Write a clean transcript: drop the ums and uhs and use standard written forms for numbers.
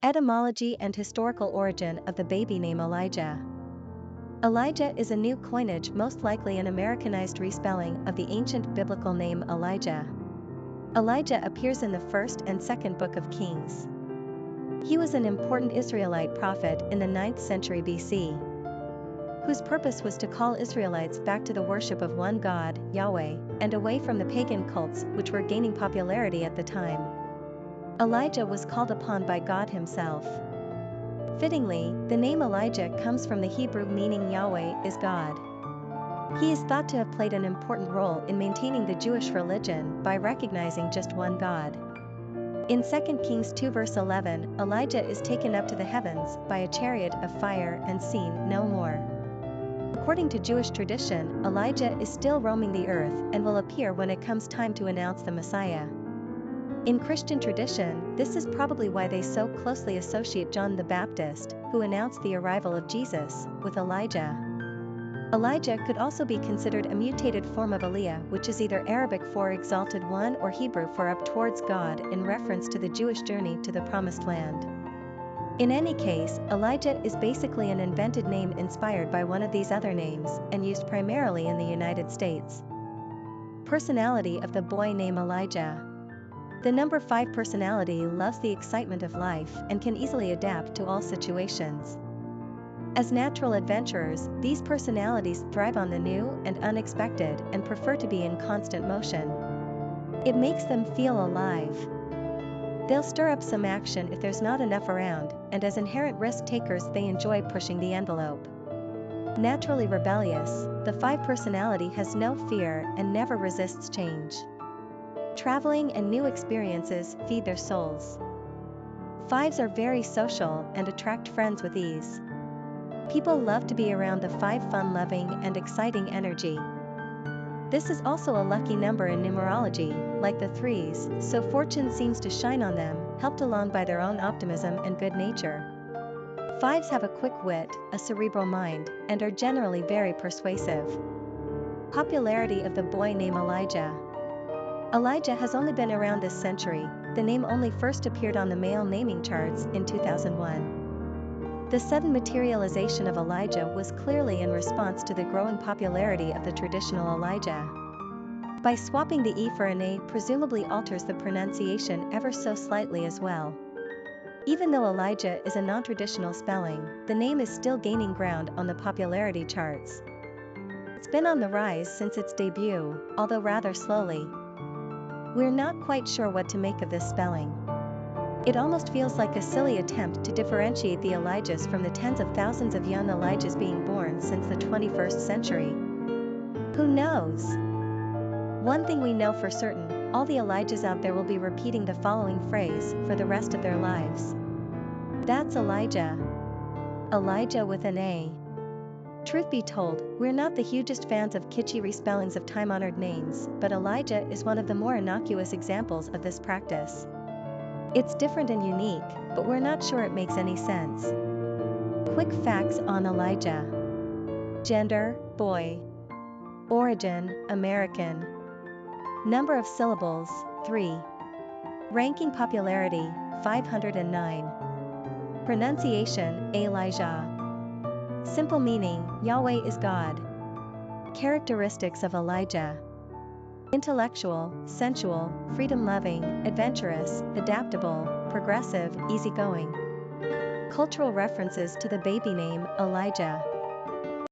Etymology and historical origin of the baby name Alijah. Alijah is a new coinage, most likely an Americanized respelling of the ancient biblical name Elijah. Alijah appears in the 1st and 2nd Book of Kings. He was an important Israelite prophet in the 9th century BC, whose purpose was to call Israelites back to the worship of one God, Yahweh, and away from the pagan cults which were gaining popularity at the time. Elijah was called upon by God himself. Fittingly, the name Elijah comes from the Hebrew meaning Yahweh is God. He is thought to have played an important role in maintaining the Jewish religion by recognizing just one God. In 2 Kings 2 verse 11, Elijah is taken up to the heavens by a chariot of fire and seen no more. According to Jewish tradition, Elijah is still roaming the earth and will appear when it comes time to announce the Messiah. In Christian tradition, this is probably why they so closely associate John the Baptist, who announced the arrival of Jesus, with Elijah. Elijah could also be considered a mutated form of Alijah, which is either Arabic for exalted one or Hebrew for up towards God, in reference to the Jewish journey to the Promised Land. In any case, Elijah is basically an invented name inspired by one of these other names, and used primarily in the United States. Personality of the boy named Alijah. The number 5 personality loves the excitement of life and can easily adapt to all situations. As natural adventurers, these personalities thrive on the new and unexpected and prefer to be in constant motion. It makes them feel alive. They'll stir up some action if there's not enough around, and as inherent risk takers they enjoy pushing the envelope. Naturally rebellious, the 5 personality has no fear and never resists change. Traveling and new experiences feed their souls. 5s are very social and attract friends with ease. People love to be around the 5 fun-loving and exciting energy. This is also a lucky number in numerology, like the 3s, so fortune seems to shine on them, helped along by their own optimism and good nature. 5s have a quick wit, a cerebral mind, and are generally very persuasive. Popularity of the boy named Elijah. Elijah has only been around this century. The name only first appeared on the male naming charts in 2001. The sudden materialization of Elijah was clearly in response to the growing popularity of the traditional Elijah. By swapping the E for an A presumably alters the pronunciation ever so slightly as well. Even though Elijah is a non-traditional spelling, the name is still gaining ground on the popularity charts. It's been on the rise since its debut, although rather slowly. We're not quite sure what to make of this spelling. It almost feels like a silly attempt to differentiate the Elijahs from the tens of thousands of young Elijahs being born since the 21st century. Who knows? One thing we know for certain, all the Elijahs out there will be repeating the following phrase for the rest of their lives. That's Elijah. Elijah with an A. Truth be told, we're not the hugest fans of kitschy respellings of time-honored names, but Elijah is one of the more innocuous examples of this practice. It's different and unique, but we're not sure it makes any sense. Quick facts on Elijah. Gender, boy. Origin, American. Number of syllables, 3. Ranking popularity, 509. Pronunciation, Elijah. Simple meaning, Yahweh is God. Characteristics of Elijah. Intellectual, sensual, freedom-loving, adventurous, adaptable, progressive, easygoing. Cultural references to the baby name, Alijah.